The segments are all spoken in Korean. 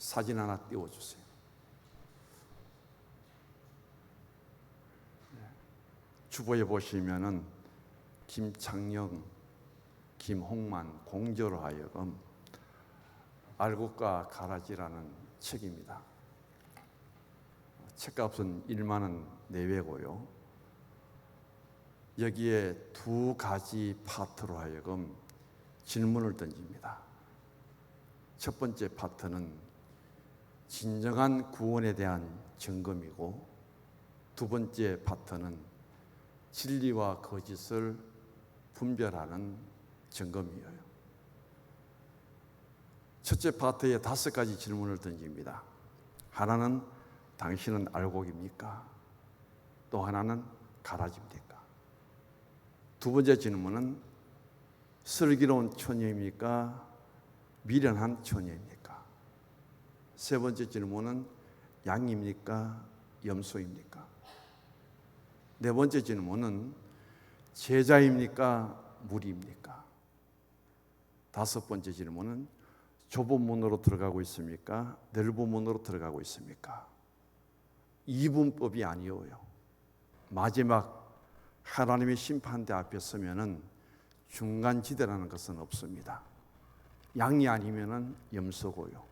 사진 하나 띄워주세요. 주보에 보시면은 김창영, 김홍만 공저로 하여금 알곡과 가라지라는 책입니다. 책값은 1만 원 내외고요. 여기에 두 가지 파트로 하여금 질문을 던집니다. 첫 번째 파트는 진정한 구원에 대한 점검이고, 두 번째 파트는 진리와 거짓을 분별하는 점검이에요. 첫째 파트에 5가지 질문을 던집니다. 하나는 당신은 알곡입니까? 또 하나는 가라지입니까? 두 번째 질문은 슬기로운 처녀입니까? 미련한 처녀입니까? 세 번째 질문은 양입니까? 염소입니까? 네 번째 질문은 제자입니까? 무리입니까? 다섯 번째 질문은 좁은 문으로 들어가고 있습니까? 넓은 문으로 들어가고 있습니까? 이분법이 아니어요. 마지막 하나님의 심판대 앞에 서면은 중간지대라는 것은 없습니다. 양이 아니면은 염소고요,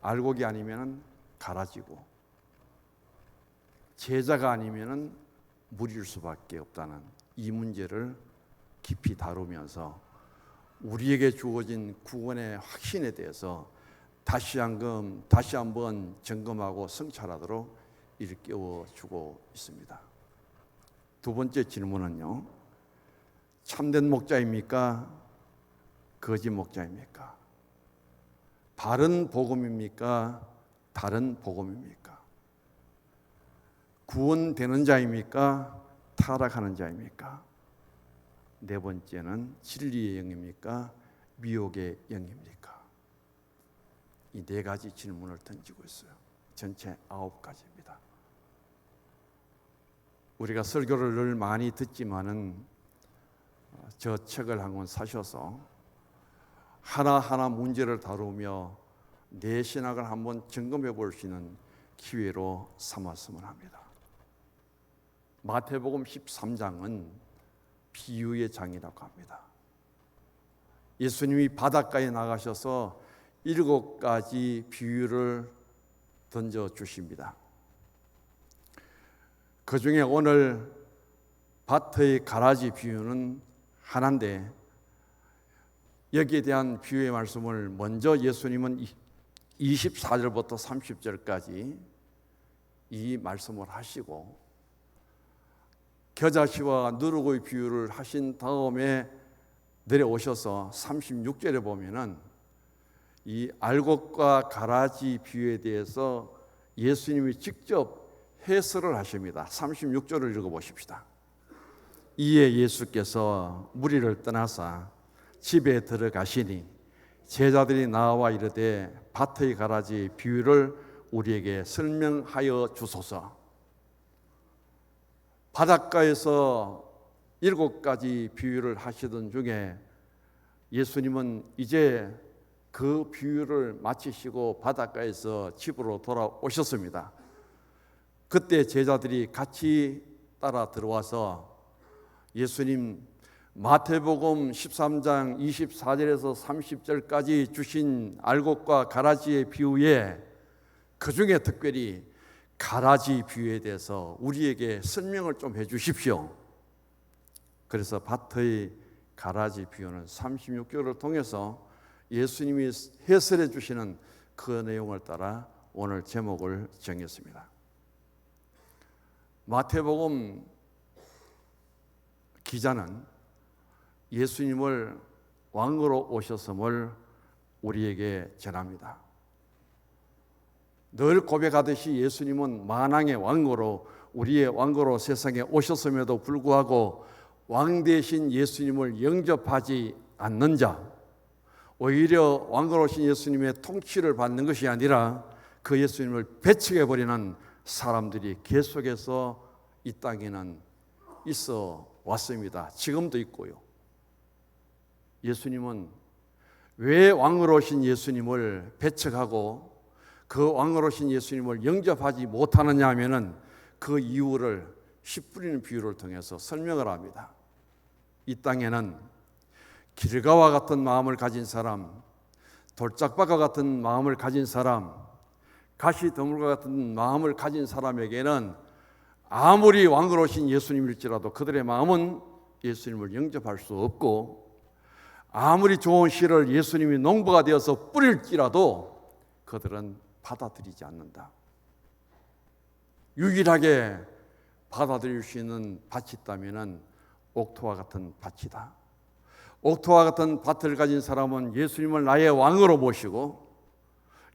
알곡이 아니면은 가라지고, 제자가 아니면은 무리일 수밖에 없다는 이 문제를 깊이 다루면서 우리에게 주어진 구원의 확신에 대해서 다시 한번 점검하고 성찰하도록 일깨워주고 있습니다. 두 번째 질문은요, 참된 목자입니까? 거짓 목자입니까? 바른 복음입니까? 다른 복음입니까? 구원되는 자입니까? 타락하는 자입니까? 네 번째는 진리의 영입니까? 미혹의 영입니까? 이 4가지 질문을 던지고 있어요. 전체 9가지입니다. 우리가 설교를 늘 많이 듣지만은 저 책을 한 권 사셔서 하나하나 문제를 다루며 내 신학을 한번 점검해 볼 수 있는 기회로 삼았으면 합니다. 마태복음 13장은 비유의 장이라고 합니다. 예수님이 바닷가에 나가셔서 7가지 비유를 던져주십니다. 그 중에 오늘 밭의 가라지 비유는 하나인데, 여기에 대한 비유의 말씀을 먼저 예수님은 24절부터 30절까지 이 말씀을 하시고, 겨자씨와 누룩의 비유를 하신 다음에 내려오셔서 36절에 보면은 이 알곡과 가라지 비유에 대해서 예수님이 직접 해설을 하십니다. 36절을 읽어보십시다. 이에 예수께서 무리를 떠나사 집에 들어가시니 제자들이 나와 이르되 밭의 가라지 비유를 우리에게 설명하여 주소서. 바닷가에서 7가지 비유를 하시던 중에 예수님은 이제 그 비유를 마치시고 바닷가에서 집으로 돌아오셨습니다. 그때 제자들이 같이 따라 들어와서 예수님 마태복음 13장 24절에서 30절까지 주신 알곡과 가라지의 비유에 그 중에 특별히 가라지 비유에 대해서 우리에게 설명을 좀 해 주십시오. 그래서 밭의 가라지 비유는 36절을 통해서 예수님이 해설해 주시는 그 내용을 따라 오늘 제목을 정했습니다. 마태복음 기자는 예수님을 왕으로 오셨음을 우리에게 전합니다. 늘 고백하듯이 예수님은 만왕의 왕으로, 우리의 왕으로 세상에 오셨음에도 불구하고 왕 대신 예수님을 영접하지 않는 자, 오히려 왕으로 오신 예수님의 통치를 받는 것이 아니라 그 예수님을 배척해버리는 사람들이 계속해서 이 땅에는 있어 왔습니다. 지금도 있고요. 예수님은 왜 왕으로 오신 예수님을 배척하고 그 왕으로신 예수님을 영접하지 못하느냐 하면은 그 이유를 씨 뿌리는 비유를 통해서 설명을 합니다. 이 땅에는 길가와 같은 마음을 가진 사람, 돌짝밭과 같은 마음을 가진 사람, 가시더물과 같은 마음을 가진 사람에게는 아무리 왕으로신 예수님일지라도 그들의 마음은 예수님을 영접할 수 없고, 아무리 좋은 씨를 예수님이 농부가 되어서 뿌릴지라도 그들은 받아들이지 않는다. 유일하게 받아들일 수 있는 밭이 있다면 옥토와 같은 밭이다. 옥토와 같은 밭을 가진 사람은 예수님을 나의 왕으로 모시고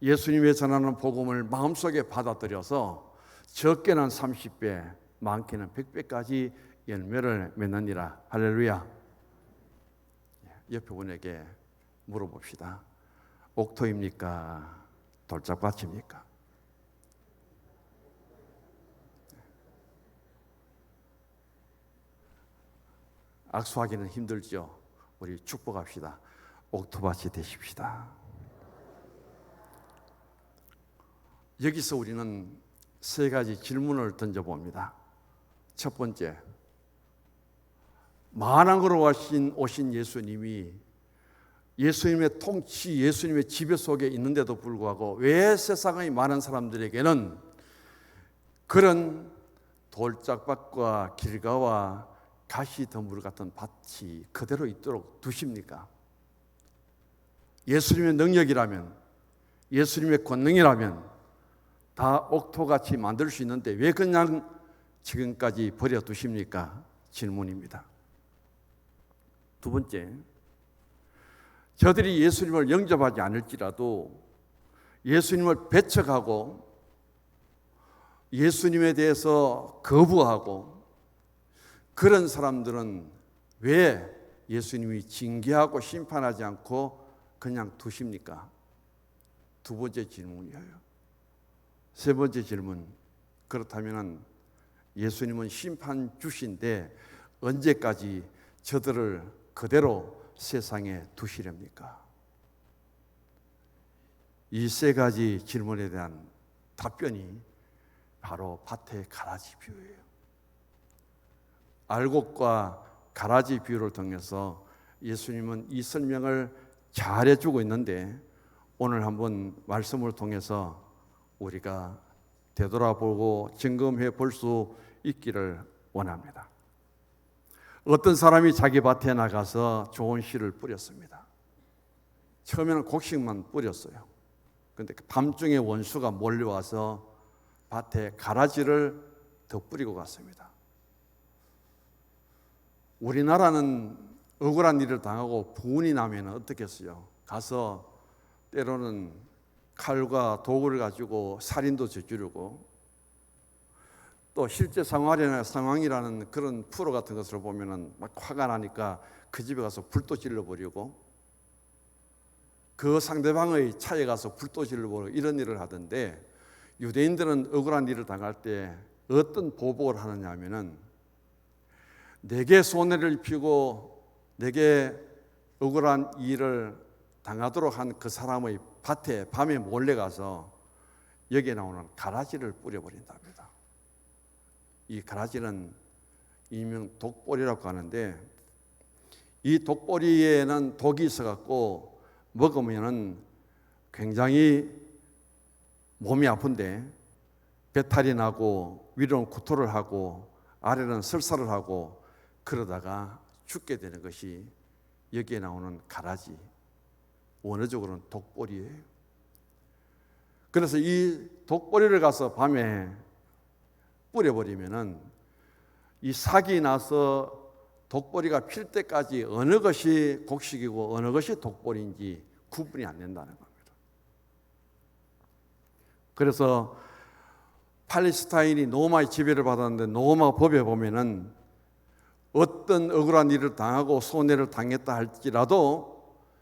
예수님의 전하는 복음을 마음속에 받아들여서 적게는 30배, 많게는 100배까지 열매를 맺느니라. 할렐루야. 옆에 분에게 물어봅시다. 옥토입니까? 돌짝밭입니까? 악수하기는 힘들죠. 우리 축복합시다. 옥토밭이 되십시다. 여기서 우리는 세 가지 질문을 던져봅니다. 첫 번째, 만왕으로 오신 예수님이 예수님의 통치, 예수님의 지배 속에 있는데도 불구하고 왜 세상의 많은 사람들에게는 그런 돌짝밭과 길가와 가시더물 같은 밭이 그대로 있도록 두십니까? 예수님의 능력이라면, 예수님의 권능이라면 다 옥토같이 만들 수 있는데 왜 그냥 지금까지 버려두십니까? 질문입니다. 두 번째, 저들이 예수님을 영접하지 않을지라도 예수님을 배척하고 예수님에 대해서 거부하고 그런 사람들은 왜 예수님이 징계하고 심판하지 않고 그냥 두십니까? 두 번째 질문이에요. 세 번째 질문, 그렇다면 예수님은 심판 주신데 언제까지 저들을 그대로 세상에 두시렵니까? 이 세 가지 질문에 대한 답변이 바로 밭의 가라지 비유예요. 알곡과 가라지 비유를 통해서 예수님은 이 설명을 잘해주고 있는데 오늘 한번 말씀을 통해서 우리가 되돌아보고 점검해 볼 수 있기를 원합니다. 어떤 사람이 자기 밭에 나가서 좋은 씨를 뿌렸습니다. 처음에는 곡식만 뿌렸어요. 그런데 밤중에 원수가 몰려와서 밭에 가라지를 더 뿌리고 갔습니다. 우리나라는 억울한 일을 당하고 분이 나면 어떻게 했어요? 가서 때로는 칼과 도구를 가지고 살인도 저지르고, 또 실제 상황이라는 그런 프로 같은 것을 보면은 막 화가 나니까 그 집에 가서 불도 질러버리고 그 상대방의 차에 가서 불도 질러버리고 이런 일을 하던데, 유대인들은 억울한 일을 당할 때 어떤 보복을 하느냐 하면은 내게 손해를 입히고 내게 억울한 일을 당하도록 한 그 사람의 밭에 밤에 몰래 가서 여기에 나오는 가라지를 뿌려버린답니다. 이 가라지는 일명 독보리라고 하는데, 이 독보리에는 독이 있어갖고 먹으면은 굉장히 몸이 아픈데 배탈이 나고 위로는 구토를 하고 아래는 설사를 하고 그러다가 죽게 되는 것이 여기에 나오는 가라지, 원어적으로는 독보리예요. 그래서 이 독보리를 가서 밤에 뿌려버리면은 이 삭이 나서 독보리가 필 때까지 어느 것이 곡식이고 어느 것이 독보리인지 구분이 안 된다는 겁니다. 그래서 팔레스타인이 노마의 지배를 받았는데 노마 법에 보면은 어떤 억울한 일을 당하고 손해를 당했다 할지라도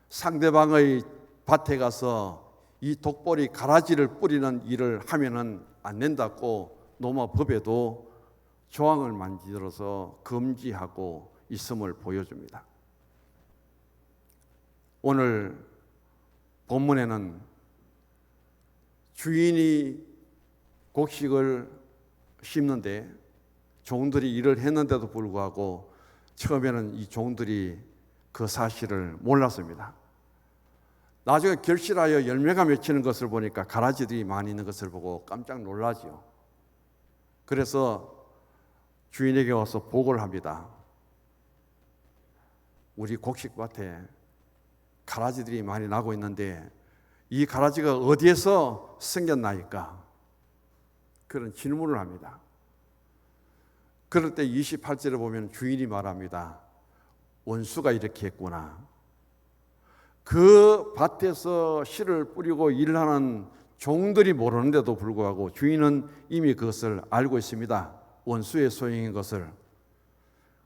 상대방의 밭에 가서 이 독보리 가라지를 뿌리는 일을 하면은 안 된다고 노마 법에도 조항을 만들어서 금지하고 있음을 보여줍니다. 오늘 본문에는 주인이 곡식을 심는데 종들이 일을 했는데도 불구하고 처음에는 이 종들이 그 사실을 몰랐습니다. 나중에 결실하여 열매가 맺히는 것을 보니까 가라지들이 많이 있는 것을 보고 깜짝 놀라지요. 그래서 주인에게 와서 보고를 합니다. 우리 곡식밭에 가라지들이 많이 나고 있는데 이 가라지가 어디에서 생겼나이까? 그런 질문을 합니다. 그럴 때 28절에 보면 주인이 말합니다. 원수가 이렇게 했구나. 그 밭에서 씨를 뿌리고 일하는 종들이 모르는데도 불구하고 주인은 이미 그것을 알고 있습니다. 원수의 소행인 것을.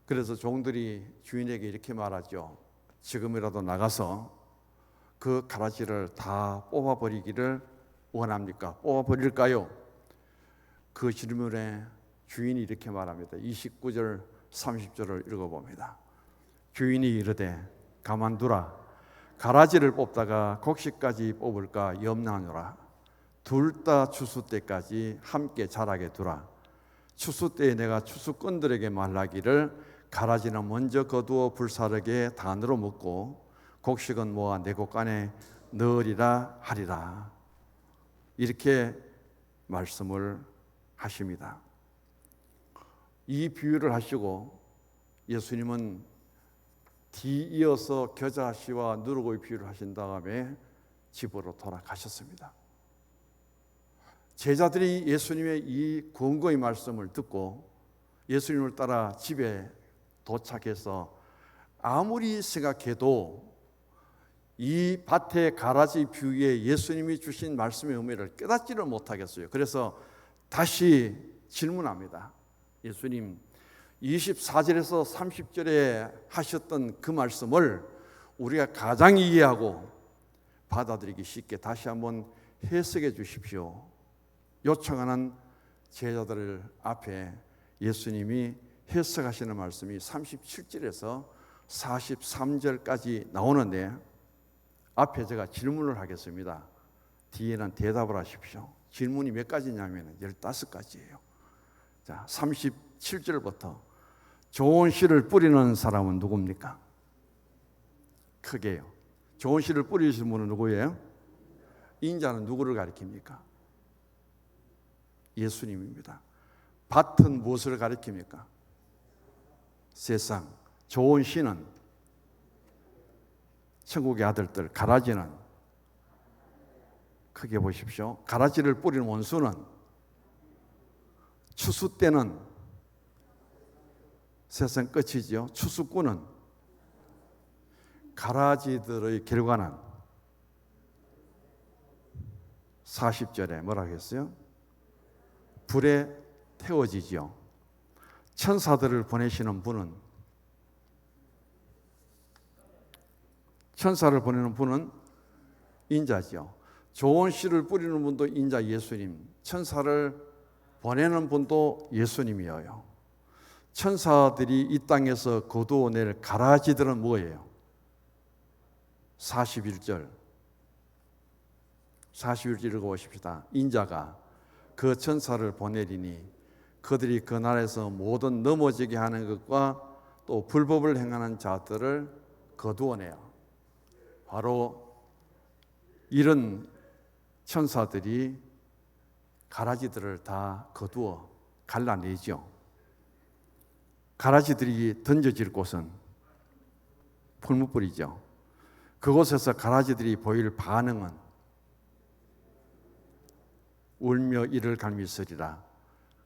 그래서 종들이 주인에게 이렇게 말하죠. 지금이라도 나가서 그 가라지를 다 뽑아버리기를 원합니까? 뽑아버릴까요? 그 질문에 주인이 이렇게 말합니다. 29절 30절을 읽어봅니다. 주인이 이르되 가만두라. 가라지를 뽑다가 곡식까지 뽑을까 염려하노라. 둘 다 추수 때까지 함께 자라게 두라. 추수 때에 내가 추수꾼들에게 말하기를 가라지는 먼저 거두어 불사르게 단으로 먹고 곡식은 모아 내 곳간에 넣으리라 하리라. 이렇게 말씀을 하십니다. 이 비유를 하시고 예수님은 뒤이어서 겨자씨와 누룩의 비유를 하신 다음에 집으로 돌아가셨습니다. 제자들이 예수님의 이 권고의 말씀을 듣고 예수님을 따라 집에 도착해서 아무리 생각해도 이 밭의 가라지 비유에 예수님이 주신 말씀의 의미를 깨닫지를 못하겠어요. 그래서 다시 질문합니다. 예수님, 24절에서 30절에 하셨던 그 말씀을 우리가 가장 이해하고 받아들이기 쉽게 다시 한번 해석해 주십시오. 요청하는 제자들 앞에 예수님이 해석하시는 말씀이 37절에서 43절까지 나오는데 앞에 제가 질문을 하겠습니다. 뒤에는 대답을 하십시오. 질문이 몇 가지냐면 15가지예요. 자, 37절부터 좋은 씨를 뿌리는 사람은 누굽니까? 크게요. 좋은 씨를 뿌리신 분은 누구예요? 인자는 누구를 가리킵니까? 예수님입니다. 밭은 무엇을 가리킵니까? 세상. 좋은 씨는 천국의 아들들. 가라지는 크게 보십시오. 가라지를 뿌리는 원수는 추수 때는 세상 끝이지요. 추수꾼은 가라지들의 결과는 40절에 뭐라고 했어요? 불에 태워지지요. 천사들을 보내시는 분은 천사를 보내는 분은 인자지요. 좋은 씨를 뿌리는 분도 인자 예수님, 천사를 보내는 분도 예수님이에요. 천사들이 이 땅에서 거두어낼 가라지들은 뭐예요? 41절 읽어보십시다. 인자가 그 천사를 보내리니 그들이 그 나라에서 모든 넘어지게 하는 것과 또 불법을 행하는 자들을 거두어내요. 바로 이런 천사들이 가라지들을 다 거두어 갈라내죠. 가라지들이 던져질 곳은 풀무불이죠. 그곳에서 가라지들이 보일 반응은 울며 이를 갈미 있으리라.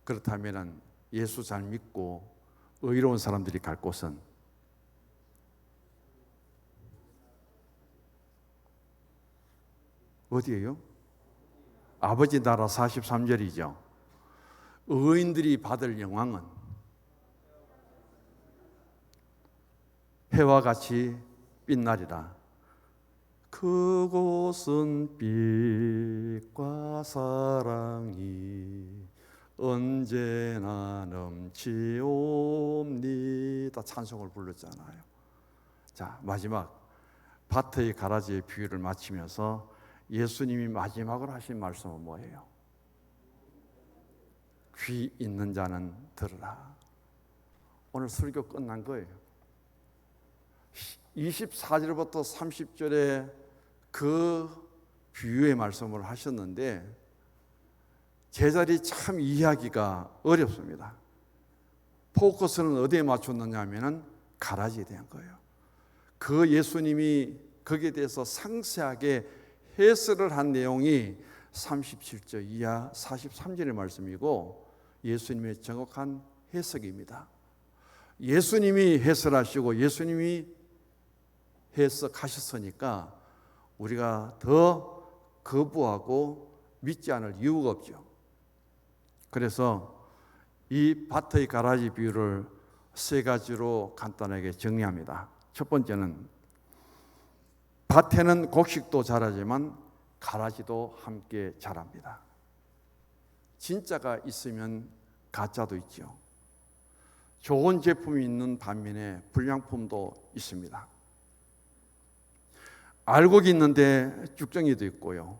그렇다면 예수 잘 믿고 의로운 사람들이 갈 곳은 어디예요? 아버지 나라 43절이죠. 의인들이 받을 영광은 해와 같이 빛나리라. 그곳은 빛과 사랑이 언제나 넘치옵니다. 찬송을 불렀잖아요. 자, 마지막 밭의 가라지의 비유를 마치면서 예수님이 마지막으로 하신 말씀은 뭐예요? 귀 있는 자는 들으라. 오늘 설교 끝난 거예요. 24절부터 30절에 그 비유의 말씀을 하셨는데 제자들이 참 이해하기가 어렵습니다. 포커스는 어디에 맞췄느냐 하면 가라지에 대한 거예요. 그 예수님이 거기에 대해서 상세하게 해설을 한 내용이 37절 이하 43절의 말씀이고 예수님의 정확한 해석입니다. 예수님이 해설하시고 예수님이 해석하셨으니까 우리가 더 거부하고 믿지 않을 이유가 없죠. 그래서 이 밭의 가라지 비유를 세 가지로 간단하게 정리합니다. 첫 번째는 밭에는 곡식도 자라지만 가라지도 함께 자랍니다. 진짜가 있으면 가짜도 있죠. 좋은 제품이 있는 반면에 불량품도 있습니다. 알곡이 있는데 쭉정이도 있고요.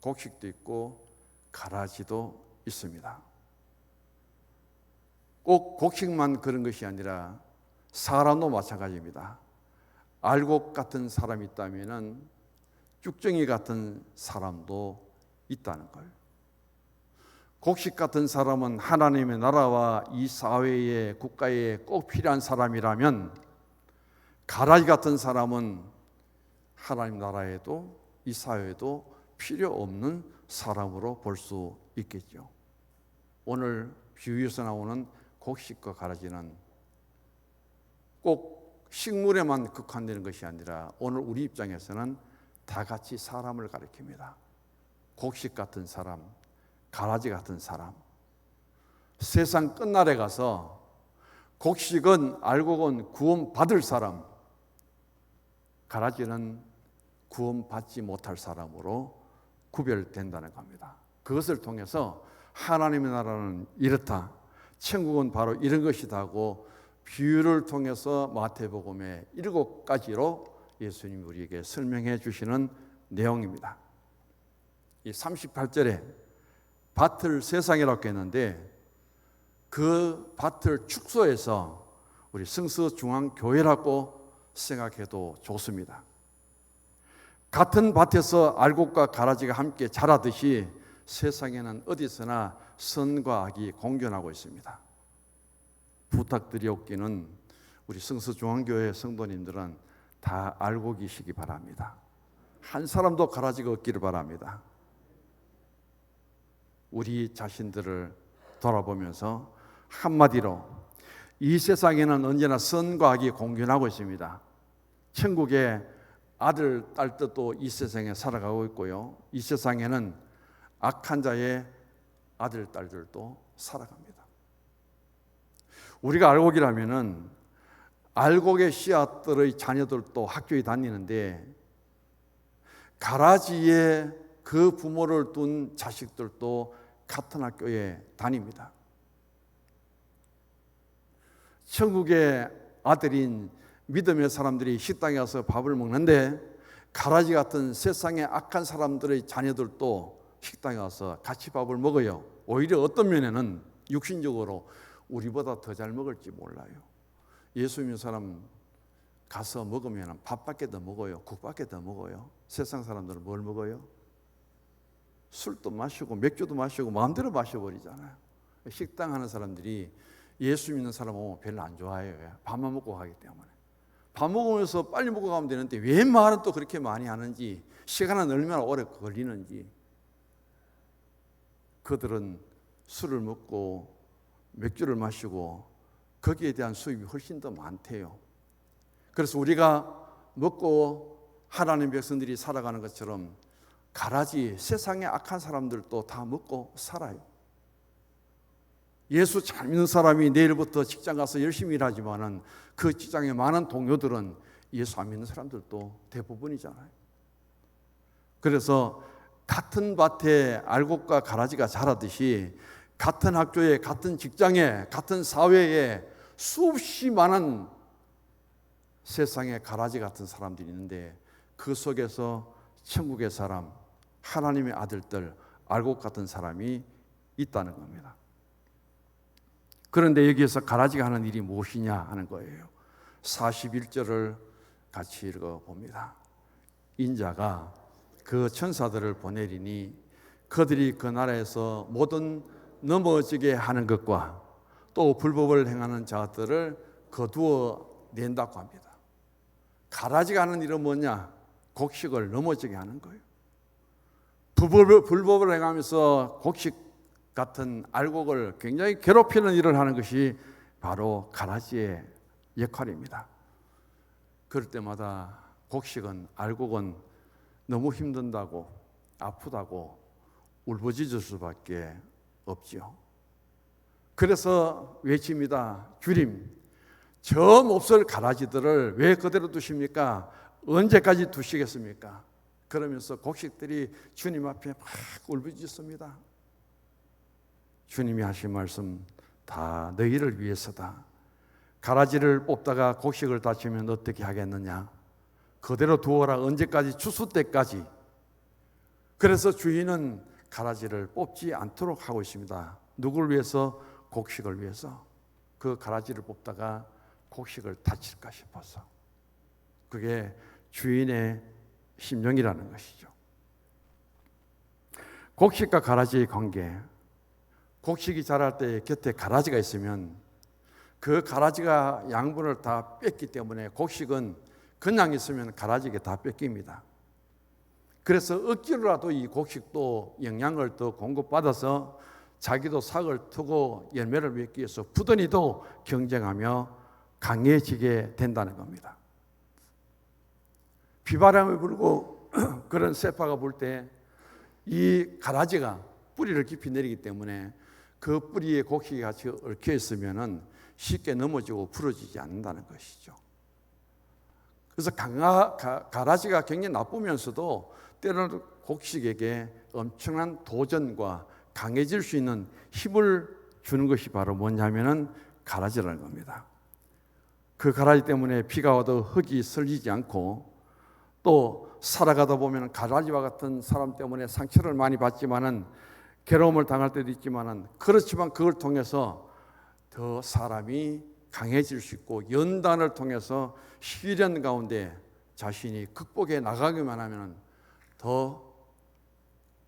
곡식도 있고 가라지도 있습니다. 꼭 곡식만 그런 것이 아니라 사람도 마찬가지입니다. 알곡 같은 사람이 있다면 쭉정이 같은 사람도 있다는 걸. 곡식 같은 사람은 하나님의 나라와 이 사회에 국가에 꼭 필요한 사람이라면 가라지 같은 사람은 하나님 나라에도 이 사회에도 필요 없는 사람으로 볼 수 있겠죠. 오늘 비유에서 나오는 곡식과 가라지는 꼭 식물에만 국한되는 것이 아니라 오늘 우리 입장에서는 다 같이 사람을 가리킵니다. 곡식 같은 사람, 가라지 같은 사람. 세상 끝날에 가서 곡식은 알곡은 구원받을 사람, 가라지는 구원받지 못할 사람으로 구별된다는 겁니다. 그것을 통해서 하나님의 나라는 이렇다, 천국은 바로 이런 것이다 하고 비유를 통해서 마태복음의 7가지로 예수님이 우리에게 설명해 주시는 내용입니다. 이 38절에 밭을 세상이라고 했는데 그 밭을 축소해서 우리 성서중앙교회라고 생각해도 좋습니다. 같은 밭에서 알곡과 가라지가 함께 자라듯이 세상에는 어디서나 선과 악이 공존하고 있습니다. 부탁드리옵기는 우리 성서중앙교회 성도님들은 다 알고 계시기 바랍니다. 한 사람도 가라지가 없기를 바랍니다. 우리 자신들을 돌아보면서 한마디로 이 세상에는 언제나 선과 악이 공존하고 있습니다. 천국의 아들, 딸들도 이 세상에 살아가고 있고요. 이 세상에는 악한 자의 아들, 딸들도 살아갑니다. 우리가 알곡이라면은 알곡의 씨앗들의 자녀들도 학교에 다니는데 가라지에 그 부모를 둔 자식들도 같은 학교에 다닙니다. 천국의 아들인 믿음의 사람들이 식당에 가서 밥을 먹는데 가라지 같은 세상의 악한 사람들의 자녀들도 식당에 가서 같이 밥을 먹어요. 오히려 어떤 면에는 육신적으로 우리보다 더 잘 먹을지 몰라요. 예수 믿는 사람 가서 먹으면 밥밖에 더 먹어요. 국밖에 더 먹어요. 세상 사람들은 뭘 먹어요? 술도 마시고 맥주도 마시고 마음대로 마셔버리잖아요. 식당 하는 사람들이 예수 믿는 사람 오면 별로 안 좋아해요. 밥만 먹고 가기 때문에. 밥 먹으면서 빨리 먹고 가면 되는데 왜 말은 또 그렇게 많이 하는지, 시간은 얼마나 오래 걸리는지. 그들은 술을 먹고 맥주를 마시고 거기에 대한 수입이 훨씬 더 많대요. 그래서 우리가 먹고 하나님 백성들이 살아가는 것처럼 가라지 세상의 악한 사람들도 다 먹고 살아요. 예수 잘 믿는 사람이 내일부터 직장 가서 열심히 일하지만은 그 직장에 많은 동료들은 예수 안 믿는 사람들도 대부분이잖아요. 그래서 같은 밭에 알곡과 가라지가 자라듯이 같은 학교에, 같은 직장에, 같은 사회에 수없이 많은 세상의 가라지 같은 사람들이 있는데 그 속에서 천국의 사람, 하나님의 아들들, 알곡 같은 사람이 있다는 겁니다. 그런데 여기에서 가라지가 하는 일이 무엇이냐 하는 거예요. 41절을 같이 읽어봅니다. 인자가 그 천사들을 보내리니 그들이 그 나라에서 모든 넘어지게 하는 것과 또 불법을 행하는 자들을 거두어 낸다고 합니다. 가라지가 하는 일은 뭐냐? 곡식을 넘어지게 하는 거예요. 불법을 행하면서 곡식 같은 알곡을 굉장히 괴롭히는 일을 하는 것이 바로 가라지의 역할입니다. 그럴 때마다 곡식은, 알곡은 너무 힘든다고, 아프다고 울부짖을 수밖에 없지요. 그래서 외칩니다. 주님, 저 몹쓸 가라지들을 왜 그대로 두십니까? 언제까지 두시겠습니까? 그러면서 곡식들이 주님 앞에 막 울부짖습니다. 주님이 하신 말씀, 다 너희를 위해서다. 가라지를 뽑다가 곡식을 다치면 어떻게 하겠느냐? 그대로 두어라. 언제까지? 추수 때까지. 그래서 주인은 가라지를 뽑지 않도록 하고 있습니다. 누구를 위해서? 곡식을 위해서. 그 가라지를 뽑다가 곡식을 다칠까 싶어서. 그게 주인의 심정이라는 것이죠. 곡식과 가라지의 관계. 곡식이 자랄 때 곁에 가라지가 있으면 그 가라지가 양분을 다 뺐기 때문에 곡식은 그냥 있으면 가라지에게 다 뺏깁니다. 그래서 억지로라도 이 곡식도 영양을 더 공급받아서 자기도 삭을 트고 열매를 맺기 위해서 부더니도 경쟁하며 강해지게 된다는 겁니다. 비바람이 불고 그런 쇠파가 불 때 이 가라지가 뿌리를 깊이 내리기 때문에 그 뿌리에 곡식이 같이 얽혀 있으면 쉽게 넘어지고 부러지지 않는다는 것이죠. 그래서 가라지가 굉장히 나쁘면서도 때로는 곡식에게 엄청난 도전과 강해질 수 있는 힘을 주는 것이 바로 뭐냐면은 가라지라는 겁니다. 그 가라지 때문에 비가 와도 흙이 슬리지 않고 또 살아가다 보면 가라지와 같은 사람 때문에 상처를 많이 받지만은 괴로움을 당할 때도 있지만은 그렇지만 그걸 통해서 더 사람이 강해질 수 있고 연단을 통해서 시련 가운데 자신이 극복해 나가기만 하면 더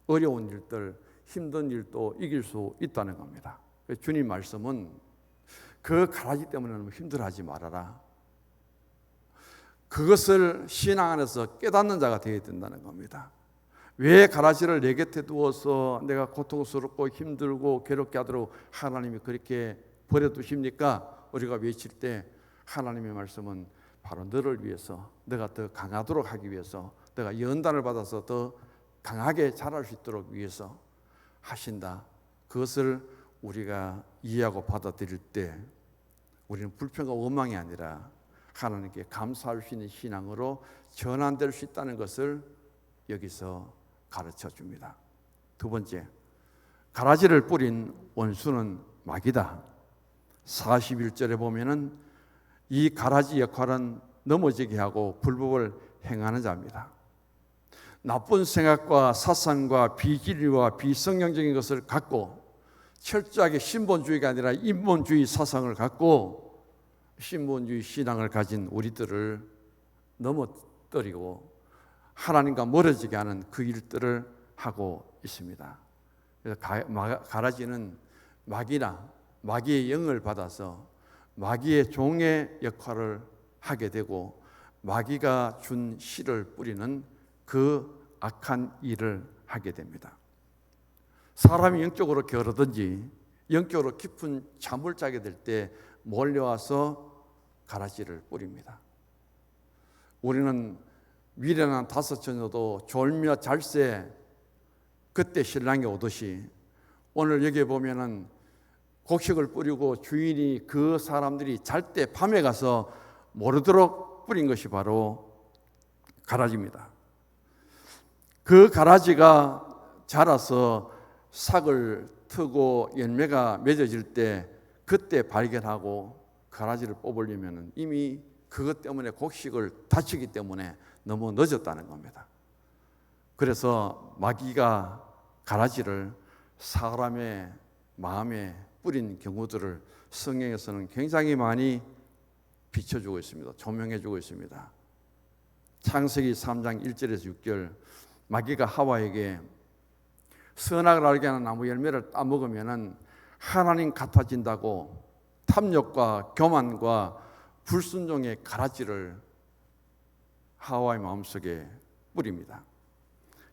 어려운 일들, 힘든 일도 이길 수 있다는 겁니다. 주님 말씀은 그 가라지 때문에 너무 힘들어하지 말아라. 그것을 신앙 안에서 깨닫는 자가 되어야 된다는 겁니다. 왜 가라지를 내 곁에 두어서 내가 고통스럽고 힘들고 괴롭게 하도록 하나님이 그렇게 버려두십니까? 우리가 외칠 때 하나님의 말씀은 바로 너를 위해서, 내가 더 강하도록 하기 위해서, 내가 연단을 받아서 더 강하게 자랄 수 있도록 위해서 하신다. 그것을 우리가 이해하고 받아들일 때 우리는 불평과 원망이 아니라 하나님께 감사할 수 있는 신앙으로 전환될 수 있다는 것을 여기서 가르쳐 줍니다. 두 번째, 가라지를 뿌린 원수는 마귀다. 41절에 보면은 이 가라지 역할은 넘어지게 하고 불법을 행하는 자입니다. 나쁜 생각과 사상과 비진리와 비성경적인 것을 갖고 철저하게 신본주의가 아니라 인본주의 사상을 갖고 신본주의 신앙을 가진 우리들을 넘어뜨리고 하나님과 멀어지게 하는 그 일들을 하고 있습니다. 그래서 가라지는 마귀의 영을 받아서 마귀의 종의 역할을 하게 되고 마귀가 준 씨를 뿌리는 그 악한 일을 하게 됩니다. 사람이 영적으로 게으르든지 영적으로 깊은 잠을 자게 될 때 몰려와서 가라지를 뿌립니다. 우리는 미련한 다섯 처녀도 졸며 잘 새 그때 신랑이 오듯이 오늘 여기에 보면은 곡식을 뿌리고 주인이 그 사람들이 잘 때 밤에 가서 모르도록 뿌린 것이 바로 가라지입니다. 그 가라지가 자라서 삭을 트고 열매가 맺어질 때 그때 발견하고 가라지를 뽑으려면 이미 그것 때문에 곡식을 다치기 때문에 너무 늦었다는 겁니다. 그래서 마귀가 가라지를 사람의 마음에 뿌린 경우들을 성경에서는 굉장히 많이 비춰주고 있습니다. 조명해주고 있습니다. 창세기 3장 1절에서 6절, 마귀가 하와에게 선악을 알게 하는 나무 열매를 따먹으면 하나님 같아진다고 탐욕과 교만과 불순종의 가라지를 하와의 마음속에 뿌립니다.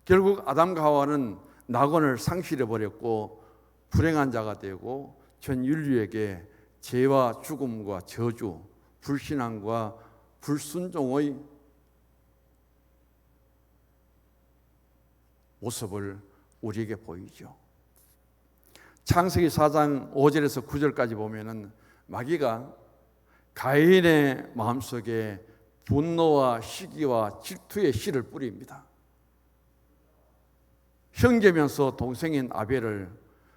결국 아담과 하와는 낙원을 상실해버렸고 불행한 자가 되고 전 인류에게 죄와 죽음과 저주, 불신앙과 불순종의 모습을 우리에게 보이죠. 창세기 4장 5절에서 9절까지 보면은 마귀가 가인의 마음속에 분노와 시기와 질투의 씨를 뿌립니다. 형제면서 동생인 아벨을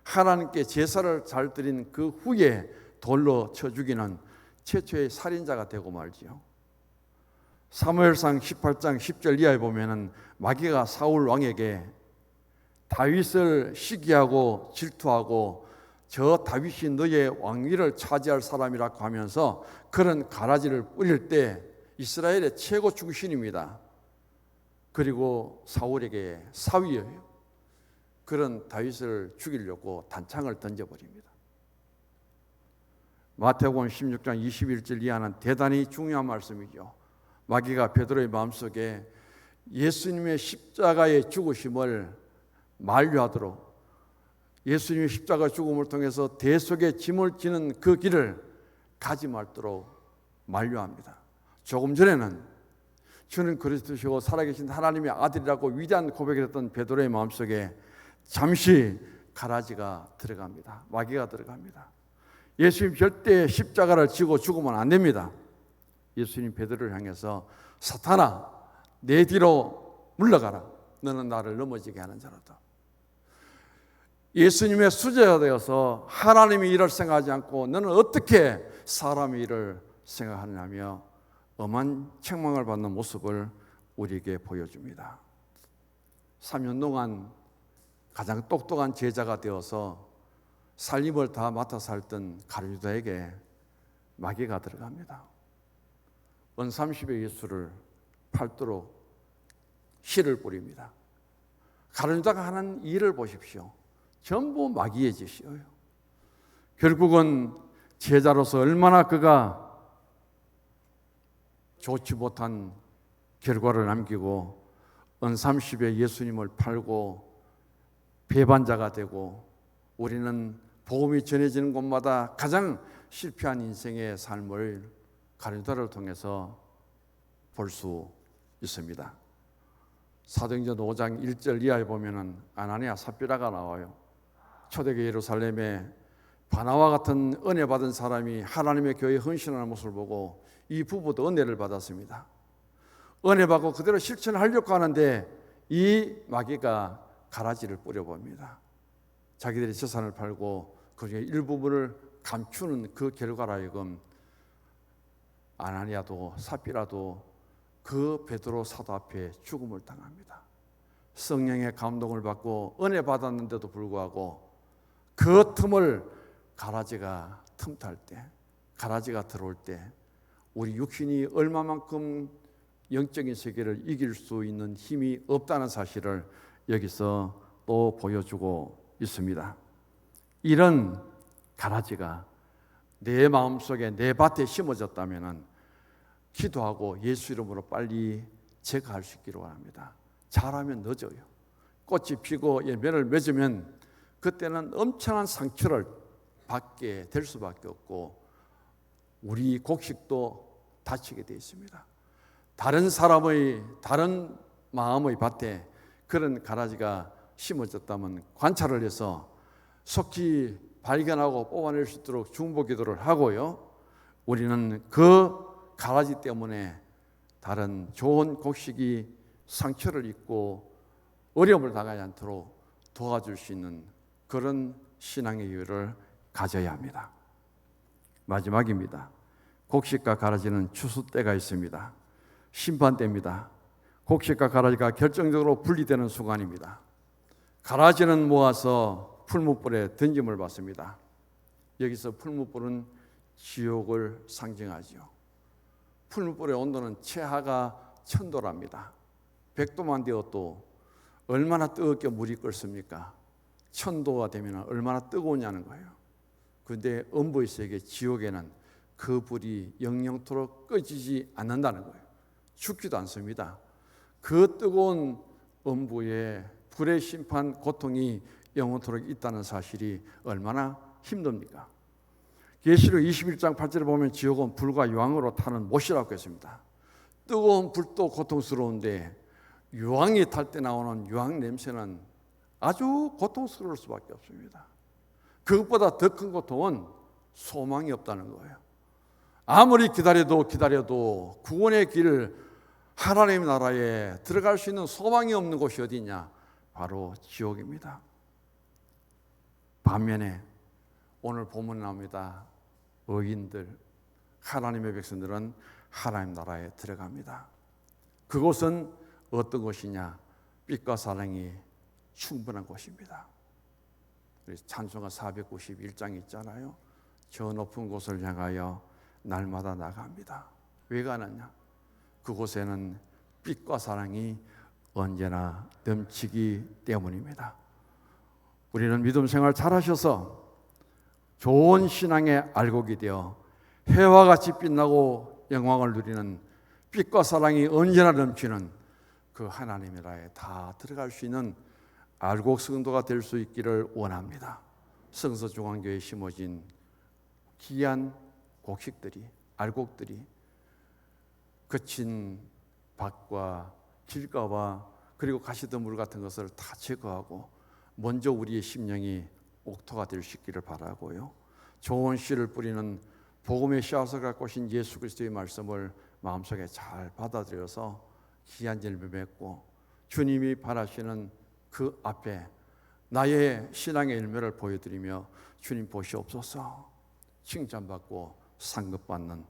하나님께 제사를 잘 드린 그 후에 돌로 쳐 죽이는 최초의 살인자가 되고 말지요. 사무엘상 18장 10절 이하에 보면은 마귀가 사울 왕에게 다윗을 시기하고 질투하고 저 다윗이 너의 왕위를 차지할 사람이라고 하면서 그런 가라지를 뿌릴 때 이스라엘의 최고 중신입니다. 그리고 사울에게 사위예요. 그런 다윗을 죽이려고 단창을 던져버립니다. 마태복음 16장 21절 이하는 대단히 중요한 말씀이죠. 마귀가 베드로의 마음속에 예수님의 십자가의 죽으심을 만류하도록, 예수님의 십자가 죽음을 통해서 대속의 짐을 지는 그 길을 가지 말도록 만류합니다. 조금 전에는 주는 그리스도시고 살아계신 하나님의 아들이라고 위대한 고백을 했던 베드로의 마음속에 잠시 가라지가 들어갑니다. 마귀가 들어갑니다. 예수님 절대 십자가를 지고 죽으면 안 됩니다. 예수님 베드로를 향해서 사탄아 내 뒤로 물러가라. 너는 나를 넘어지게 하는 자로다. 예수님의 수제가 되어서 하나님의 일을 생각하지 않고 너는 어떻게 사람의 일을 생각하느냐며 엄한 책망을 받는 모습을 우리에게 보여줍니다. 3년 동안 가장 똑똑한 제자가 되어서 살림을 다 맡아 살던 가룟유다에게 마귀가 들어갑니다. 은 30의 예수를 팔도록 씨를 뿌립니다. 가룟유다가 하는 일을 보십시오. 전부 마귀의 짓이에요. 결국은 제자로서 얼마나 그가 좋지 못한 결과를 남기고 은 30의 예수님을 팔고 배반자가 되고 우리는 복음이 전해지는 곳마다 가장 실패한 인생의 삶을 가룟유다를 통해서 볼 수 있습니다. 사도행전 5장 1절 이하에 보면은 아나니아 삽비라가 나와요. 초대교회 예루살렘에 바나와 같은 은혜 받은 사람이 하나님의 교회에 헌신하는 모습을 보고 이 부부도 은혜를 받았습니다. 은혜 받고 그대로 실천하려고 하는데 이 마귀가 가라지를 뿌려봅니다. 자기들의 재산을 팔고 그 중에 일부분을 감추는 그 결과로 하여금 아나니아도 삽비라도 그 베드로 사도 앞에 죽음을 당합니다. 성령의 감동을 받고 은혜 받았는데도 불구하고 그 틈을 가라지가 틈탈 때, 가라지가 들어올 때 우리 육신이 얼마만큼 영적인 세계를 이길 수 있는 힘이 없다는 사실을 여기서 또 보여주고 있습니다. 이런 가라지가 내 마음속에 내 밭에 심어졌다면 기도하고 예수 이름으로 빨리 제거할 수 있기를 원합니다. 잘하면 늦어요. 꽃이 피고 열매를 맺으면 그때는 엄청난 상처를 받게 될 수밖에 없고 우리 곡식도 다치게 되어 있습니다. 다른 사람의 다른 마음의 밭에 그런 가라지가 심어졌다면 관찰을 해서 속히 발견하고 뽑아낼 수 있도록 중보기도를 하고요. 우리는 그 가라지 때문에 다른 좋은 곡식이 상처를 입고 어려움을 당하지 않도록 도와줄 수 있는 그런 신앙의 이유를 가져야 합니다. 마지막입니다. 곡식과 가라지는 추수 때가 있습니다. 심판 때입니다. 곡식과 가라지가 결정적으로 분리되는 순간입니다. 가라지는 모아서 풀무불에 던짐을 받습니다. 여기서 풀무불은 지옥을 상징하지요. 풀무불의 온도는 최하가 1000도랍니다. 100도만 되어도 얼마나 뜨겁게 물이 끓습니까? 1000도가 되면 얼마나 뜨거우냐는 거예요. 그런데 음부의 세계 지옥에는 그 불이 영영토록 꺼지지 않는다는 거예요. 죽지도 않습니다. 그 뜨거운 음부에 불의 심판, 고통이 영원토록 있다는 사실이 얼마나 힘듭니까? 계시록 21장 8절에 보면 지옥은 불과 유황으로 타는 못이라고 했습니다. 뜨거운 불도 고통스러운데 유황이 탈 때 나오는 유황 냄새는 아주 고통스러울 수밖에 없습니다. 그것보다 더 큰 고통은 소망이 없다는 거예요. 아무리 기다려도 구원의 길, 하나님의 나라에 들어갈 수 있는 소망이 없는 곳이 어디냐? 바로 지옥입니다. 반면에 오늘 본문에 나옵니다. 의인들, 하나님의 백성들은 하나님 나라에 들어갑니다. 그곳은 어떤 곳이냐? 빛과 사랑이 충분한 곳입니다. 찬송가 491장 있잖아요. 저 높은 곳을 향하여 날마다 나갑니다. 왜 가느냐? 그곳에는 빛과 사랑이 언제나 넘치기 때문입니다. 우리는 믿음 생활 잘하셔서 좋은 신앙의 알곡이 되어 해와 같이 빛나고 영광을 누리는 빛과 사랑이 언제나 넘치는 그 하나님의 나라에 다 들어갈 수 있는 알곡 성도가 될 수 있기를 원합니다. 성서중앙교회에 심어진 귀한 곡식들이, 알곡들이 거친 밭과 길가와 그리고 가시덤불 같은 것을 다 제거하고 먼저 우리의 심령이 옥토가 될 수 있기를 바라고요. 좋은 씨를 뿌리는 복음의 씨앗을 갖고 오신 예수 그리스도의 말씀을 마음속에 잘 받아들여서 귀한 열매 맺고 주님이 바라시는 그 앞에 나의 신앙의 열매를 보여드리며 주님 보시옵소서 칭찬받고 상급받는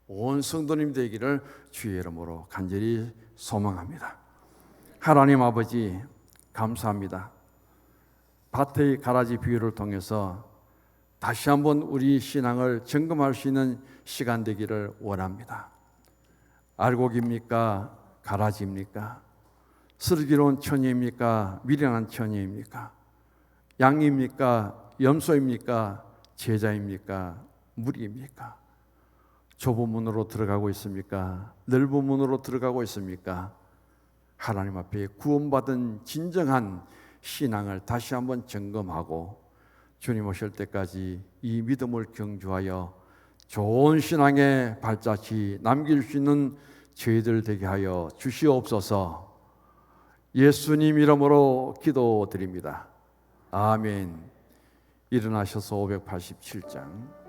온 성도님 되기를 주의 이름으로 간절히 소망합니다. 하나님 아버지 감사합니다. 밭의 가라지 비유를 통해서 다시 한번 우리 신앙을 점검할 수 있는 시간 되기를 원합니다. 알곡입니까? 가라지입니까? 슬기로운 처녀입니까? 미련한 처녀입니까? 양입니까? 염소입니까? 제자입니까? 무리입니까? 좁은 문으로 들어가고 있습니까? 넓은 문으로 들어가고 있습니까? 하나님 앞에 구원받은 진정한 신앙을 다시 한번 점검하고 주님 오실 때까지 이 믿음을 경주하여 좋은 신앙의 발자취 남길 수 있는 저희들 되게 하여 주시옵소서. 예수님 이름으로 기도드립니다. 아멘. 일어나셔서 587장